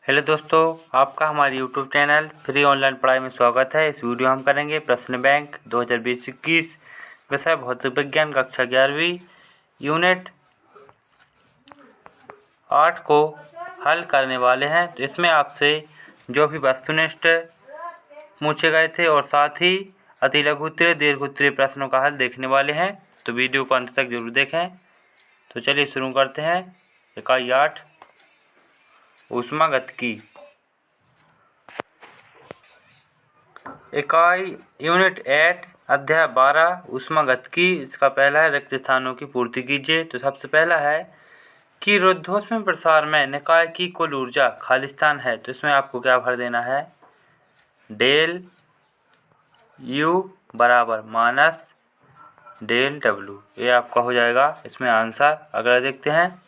Hello दोस्तों, आपका हमारे यूट्यूब चैनल फ्री ऑनलाइन पढ़ाई में स्वागत है। इस वीडियो हम करेंगे प्रश्न बैंक 2020-21 विषय भौतिक विज्ञान कक्षा 11वीं यूनिट 8 को हल करने वाले हैं। तो इसमें आपसे जो भी वस्तुनिष्ठ पूछे गए थे और साथ ही अति लघु उत्तरीय दीर्घ उत्तरीय प्रश्नों का हल देखने वाले हैं, तो वीडियो को अंत तक जरूर देखें। तो चलिए शुरू करते हैं। इकाई 8 ऊष्मागतिकी। इकाई यूनिट 8 अध्याय 12 ऊष्मागतिकी। इसका पहला है रिक्त स्थानों की पूर्ति कीजिए। तो सबसे पहला है कि रुद्धोष्म प्रसार में निकाय की कुल ऊर्जा खालिस्तान है। तो इसमें आपको क्या भर देना है, डेल यू बराबर माइनस डेल डब्लू, ये आपका हो जाएगा इसमें आंसर। अगला देखते हैं।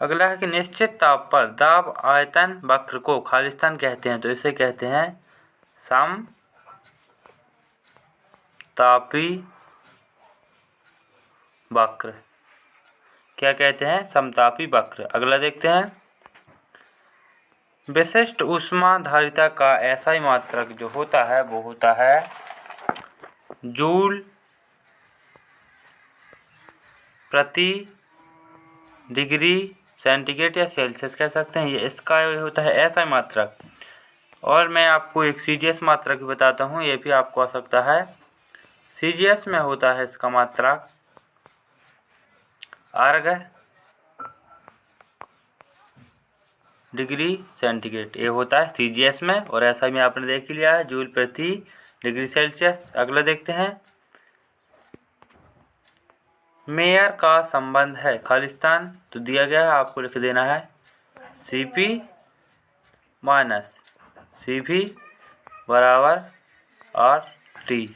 अगला है कि निश्चित ताप पर दाब आयतन वक्र को खालिस्तान कहते हैं। तो इसे कहते हैं समतापी वक्र। क्या कहते हैं, समतापी वक्र। अगला देखते हैं। विशिष्ट ऊष्माधारिता का एसआई मात्रक जो होता है वो होता है जूल प्रति डिग्री सेंटीग्रेड या सेल्सियस कह सकते हैं। ये इसका होता है एसआई मात्रक। और मैं आपको एक सीजीएस मात्रक भी बताता हूँ, ये भी आपको आ सकता है। सीजीएस में होता है इसका मात्रक अर्ग डिग्री सेंटीग्रेड, ये होता है सीजीएस में। और एसआई में आपने देख ही लिया है, जूल प्रति डिग्री सेल्सियस। अगला देखते हैं। मेयर का संबंध है खालिस्तान। तो दिया गया है, आपको लिख देना है Cp माइनस Cv बराबर RT।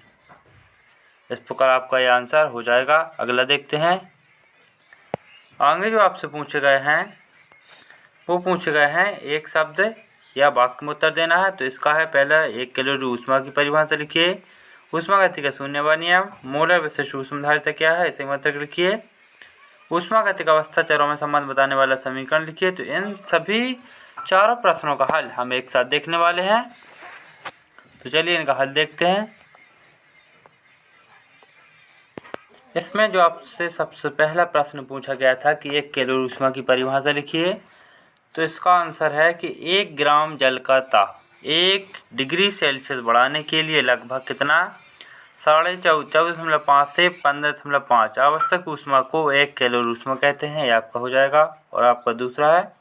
इस प्रकार आपका ये आंसर हो जाएगा। अगला देखते हैं। आगे जो आपसे पूछे गए हैं वो पूछे गए हैं एक शब्द या वाक्य में उत्तर देना है। तो इसका है पहला 1 कैलोरी ऊष्मा की परिभाषा लिखिए। ऊष्मागतिकी का शून्यवाद नियम। मोलर विशिष्ट ऊष्माधारिता क्या है, इसे मात्रक लिखिए। ऊष्मागतिक अवस्था चरों में संबंध बताने वाला समीकरण लिखिए। तो इन सभी चारों प्रश्नों का हल हम एक साथ देखने वाले हैं। तो चलिए इनका हल देखते हैं। इसमें जो आपसे सबसे पहला प्रश्न पूछा गया था कि 1 कैलोरी ऊष्मा की परिभाषा लिखिए। तो इसका आंसर है कि 1 ग्राम जल का ताप 1 डिग्री सेल्सियस बढ़ाने के लिए लगभग कितना 24.5 से 15.5 आवश्यक ऊष्मा को 1 कैलोरी ऊष्मा कहते हैं। ये आपका हो जाएगा। और आपका दूसरा है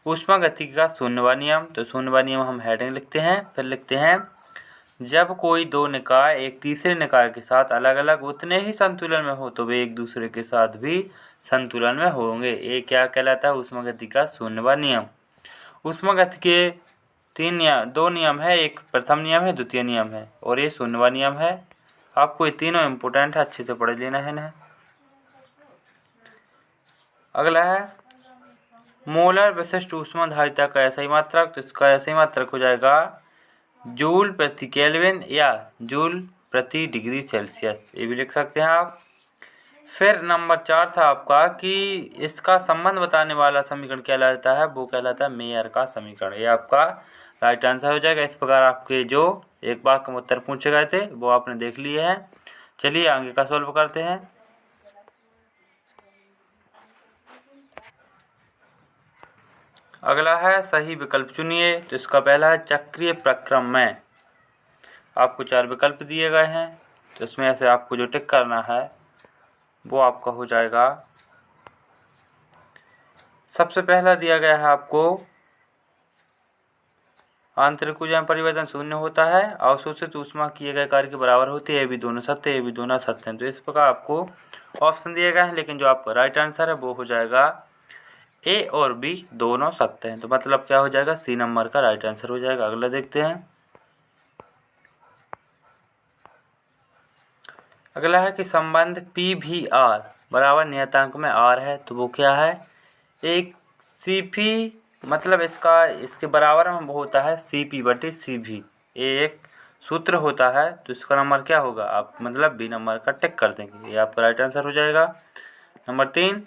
ऊष्मागतिकी का शून्यवाद नियम। तो शून्यवाद नियम हम हेडिंग लिखते हैं, फिर लिखते हैं जब कोई दो निकाय एक तीसरे निकाय के साथ अलग अलग उतने ही संतुलन में हो तो वे एक दूसरे के साथ भी संतुलन में होंगे। ये क्या कहलाता है, ऊष्मागतिकी का शून्यवाद नियम। ऊष्मागतिकी के दो नियम है, एक प्रथम नियम है, द्वितीय नियम है और ये शून्यवाद नियम है। आपको ये तीनों इम्पोर्टेंट है, अच्छे से पढ़ लेना है ना। अगला है मोलर विशिष्ट ऊष्माधारिता का एसआई मात्रक। तो इसका एसआई मात्रक हो जाएगा जूल प्रति केल्विन या जूल प्रति डिग्री सेल्सियस, ये भी लिख सकते हैं आप। फिर नंबर 4 था आपका कि इसका संबंध बताने वाला समीकरण कहलाता है, वो कहलाता है मेयर का समीकरण। ये आपका राइट आंसर हो जाएगा। इस प्रकार आपके जो एक वाक्य में उत्तर पूछे गए थे वो आपने देख लिए हैं। चलिए आगे का सॉल्व करते हैं। अगला है सही विकल्प चुनिए। तो इसका पहला है चक्रीय प्रक्रम में। आपको 4 विकल्प दिए गए हैं, तो इसमें से आपको जो टिक करना है वो आपका हो जाएगा। सबसे पहला दिया गया है आपको आंतरिक ऊर्जा में परिवर्तन शून्य होता है, अवशोषित ऊष्मा किए गए कार्य के बराबर होती है। ये भी दोनों सत्य, ये भी दोनों सत्य हैं। तो इस प्रकार आपको ऑप्शन दिए गए हैं, लेकिन जो आपका राइट आंसर है वो हो जाएगा ए और बी दोनों सत्य हैं। तो मतलब क्या हो जाएगा, सी नंबर का राइट आंसर हो जाएगा। अगला देखते हैं। अगला है कि संबंध पी भी आर बराबर नियतांक में आर है। तो वो क्या है, एक सी पी मतलब इसके बराबर में वो होता है सी पी बटे सी भी, ये एक सूत्र होता है। तो इसका नंबर क्या होगा, आप मतलब बी नंबर का टिक कर देंगे, ये आपका राइट आंसर हो जाएगा। नंबर 3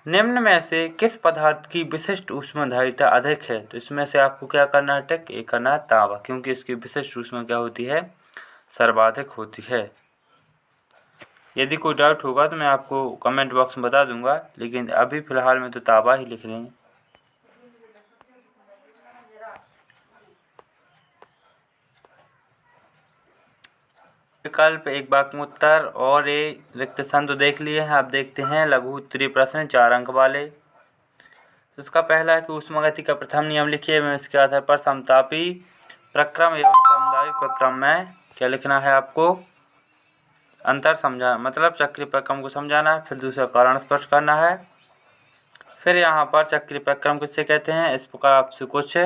निम्न में से किस पदार्थ की विशिष्ट ऊष्माधारिता अधिक है? तो इसमें से आपको क्या करना है, टिक ये करना है तांबा, क्योंकि इसकी विशिष्ट ऊष्मा क्या होती है, सर्वाधिक होती है। यदि कोई डाउट होगा तो मैं आपको कमेंट बॉक्स में बता दूंगा, लेकिन अभी फ़िलहाल में तो तांबा ही लिख लेंगे। विकल्प एक वाक्योत्तर और ये रिक्त स्थान तो देख लिए हैं। अब देखते हैं लघु उत्तरीय प्रश्न 4 अंक वाले। इसका पहला है कि ऊष्मागति का प्रथम नियम लिखिए। मैं इसके आधार पर समतापी प्रक्रम एवं समदायिक प्रक्रम में क्या लिखना है आपको, अंतर समझा, मतलब चक्रीय प्रक्रम को समझाना है। फिर दूसरा कारण स्पष्ट करना है। फिर यहाँ पर चक्रीय प्रक्रम किससे कहते हैं, इस प्रकार आपसे कुछ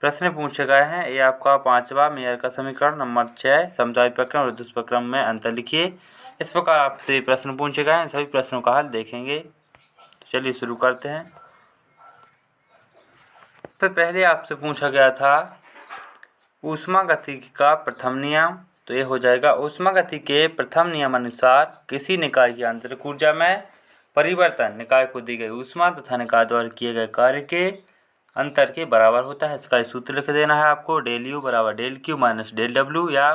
प्रश्न पूछे गए हैं। ये आपका 5वां मेयर का समीकरण। नंबर 6 समतापी प्रक्रम और ऊर्ध्व प्रक्रम में अंतर लिखिए। इस प्रकार आपसे प्रश्न पूछे गए हैं। सभी प्रश्नों का हल देखेंगे। तो चलिए शुरू करते हैं। सबसे पहले आपसे पूछा गया था ऊष्मागतिकी का प्रथम नियम। तो ये हो जाएगा, ऊष्मागति के प्रथम नियम अनुसार किसी निकाय की आंतरिक ऊर्जा में परिवर्तन निकाय को दी गई ऊष्मा तथा निकाय द्वारा किए गए कार्य के अंतर के बराबर होता है। इसका सूत्र लिख देना है आपको, डेल यू बराबर डेल क्यू माइनस डेल डब्ल्यू या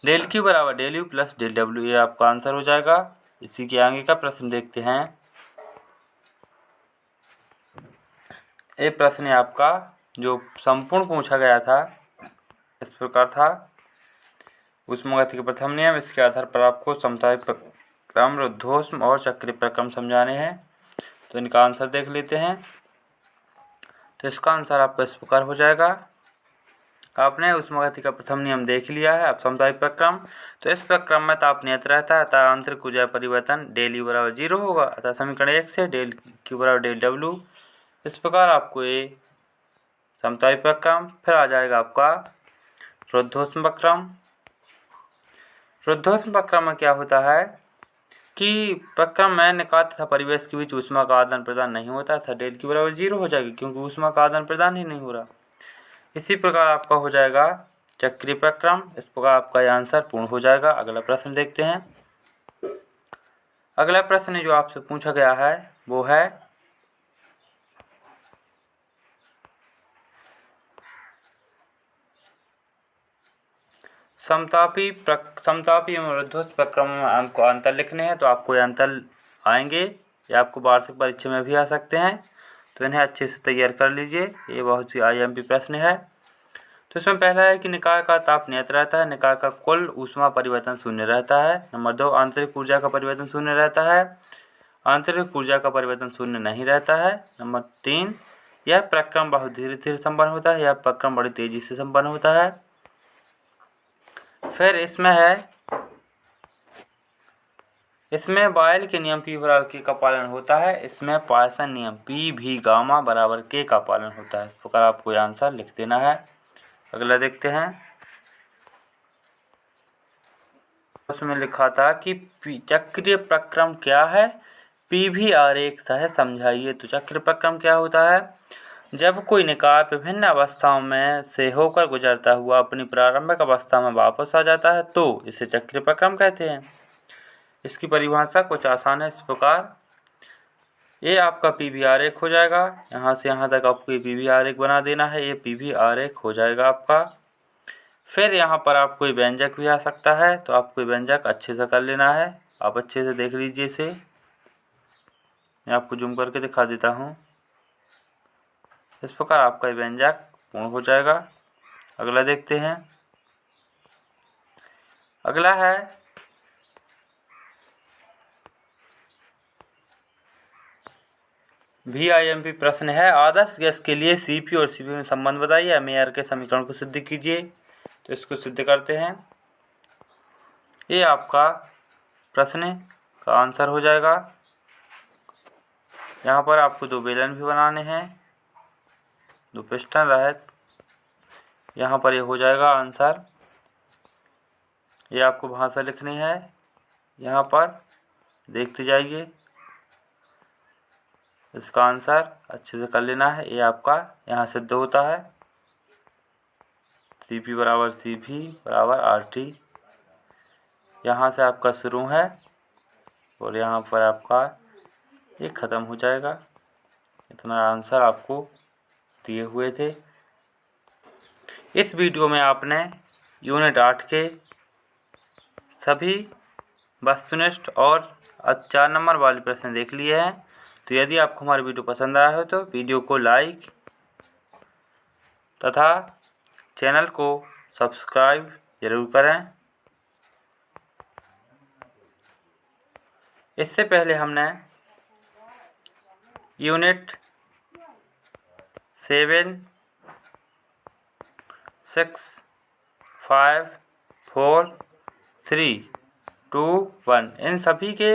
डेल क्यू बराबर डेल यू प्लस डेल डब्ल्यू। ये आपका आंसर हो जाएगा। इसी के आगे का प्रश्न देखते हैं। ये प्रश्न आपका जो संपूर्ण पूछा गया था इस प्रकार था, ऊष्मागति के प्रथम नियम, इसके आधार पर आपको समतापी प्रक्रम, रुद्धोष्म और चक्रीय प्रक्रम समझाने हैं। तो इनका आंसर देख लेते हैं। तो इसका आंसर आपका इस प्रकार हो जाएगा। आपने ऊष्मागति का प्रथम नियम देख लिया है। अब समतापी प्रक्रम, तो इस प्रक्रम में ताप नियत रहता है अतः आंतरिक ऊर्जा परिवर्तन डेल यू बराबर 0 होगा। अतः समीकरण 1 से डेल क्यू बराबर डेल डब्ल्यू। इस प्रकार आपको ये समतापी प्रक्रम। फिर आ जाएगा आपका रुद्धोष्म प्रक्रम। रुद्धोष्म प्रक्रम में क्या होता है कि प्रक्रम में निकाय तथा परिवेश के बीच ऊष्मा का आदान प्रदान नहीं होता था। डेल क्यू बराबर 0 हो जाएगी, क्योंकि ऊष्मा का आदान प्रदान ही नहीं हो रहा। इसी प्रकार आपका हो जाएगा चक्रीय प्रक्रम। इस प्रकार आपका यह आंसर पूर्ण हो जाएगा। अगला प्रश्न देखते हैं। अगला प्रश्न जो आपसे पूछा गया है वो है समतापी एवं रुद्धोष्म प्रक्रम में आपको अंतर लिखने हैं। तो आपको ये अंतर आएंगे, ये आपको वार्षिक परीक्षा में भी आ सकते हैं। तो इन्हें अच्छे से तैयार कर लीजिए। ये बहुत ही आईएमपी प्रश्न है। तो इसमें पहला है कि निकाय का ताप नियत रहता है, निकाय का कुल ऊष्मा परिवर्तन शून्य रहता है। नंबर 2 आंतरिक ऊर्जा का परिवर्तन शून्य रहता है, आंतरिक ऊर्जा का परिवर्तन शून्य नहीं रहता है। नंबर 3 यह प्रक्रम बहुत धीरे धीरे संपन्न होता है, यह प्रक्रम बड़ी तेजी से संपन्न होता है। फिर इसमें बॉयल के नियम P बराबर K का पालन होता है। इसमें पॉइसन नियम P भी गामा बराबर K का पालन होता है। इस प्रकार आपको यह आंसर लिख देना है। अगला देखते हैं। उसमें लिखा था कि चक्रीय प्रक्रम क्या है, PV आरेख सह समझाइए। तो चक्रीय प्रक्रम क्या होता है, जब कोई निकाय विभिन्न अवस्थाओं में से होकर गुजरता हुआ अपनी प्रारंभिक अवस्था में वापस आ जाता है तो इसे चक्रीय प्रक्रम कहते हैं। इसकी परिभाषा कुछ आसान है इस प्रकार। ये आपका PV आरेख हो जाएगा। यहाँ से यहाँ तक आपको ये PV आरेख बना देना है। ये PV आरेख हो जाएगा आपका। फिर यहाँ पर आपको ये व्यंजक भी आ सकता है, तो आपको ये व्यंजक अच्छे से कर लेना है। आप अच्छे से देख लीजिए इसे। मैं आपको जूम करके दिखा देता हूँ। इस प्रकार आपका ये व्यंजक पूर्ण हो जाएगा। अगला देखते हैं। अगला है VIMP प्रश्न है, आदर्श गैस के लिए CP और CP में संबंध बताइए, मेयर के समीकरण को सिद्ध कीजिए। तो इसको सिद्ध करते हैं। ये आपका प्रश्न का आंसर हो जाएगा। यहाँ पर आपको 2 बेलन भी बनाने हैं, 2 पिस्टन रहित। यहाँ पर ये हो जाएगा आंसर। ये आपको भाषा लिखनी है। यहाँ पर देखते जाइए, इसका आंसर अच्छे से कर लेना है। ये आपका यहाँ सिद्ध होता है, CP बराबर CV बराबर RT। यहाँ से आपका शुरू है और यहाँ पर आपका ये ख़त्म हो जाएगा। इतना आंसर आपको दिए हुए थे। इस वीडियो में आपने यूनिट 8 के सभी वस्तुनिष्ठ और 4 नंबर वाले प्रश्न देख लिए हैं। तो यदि आपको हमारी वीडियो पसंद आया हो तो वीडियो को लाइक तथा चैनल को सब्सक्राइब जरूर करें। इससे पहले हमने यूनिट 7, 6, 5, 4, 3, 2, 1 इन सभी के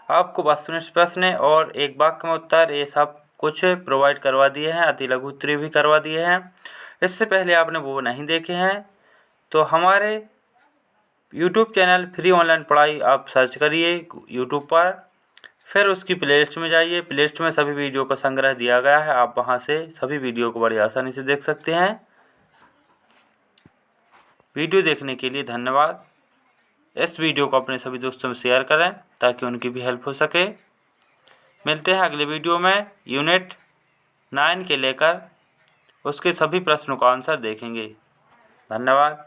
आपको वस्तुनिष्ठ प्रश्न और एक वाक्य में उत्तर ये सब कुछ प्रोवाइड करवा दिए हैं। अति लघु उत्तरीय भी करवा दिए हैं। इससे पहले आपने वो नहीं देखे हैं तो हमारे यूट्यूब चैनल फ्री ऑनलाइन पढ़ाई आप सर्च करिए यूट्यूब पर, फिर उसकी प्लेलिस्ट में जाइए। प्लेलिस्ट में सभी वीडियो का संग्रह दिया गया है, आप वहां से सभी वीडियो को बड़ी आसानी से देख सकते हैं। वीडियो देखने के लिए धन्यवाद। इस वीडियो को अपने सभी दोस्तों में शेयर करें ताकि उनकी भी हेल्प हो सके। मिलते हैं अगले वीडियो में। यूनिट 9 के लेकर उसके सभी प्रश्नों का आंसर देखेंगे। धन्यवाद।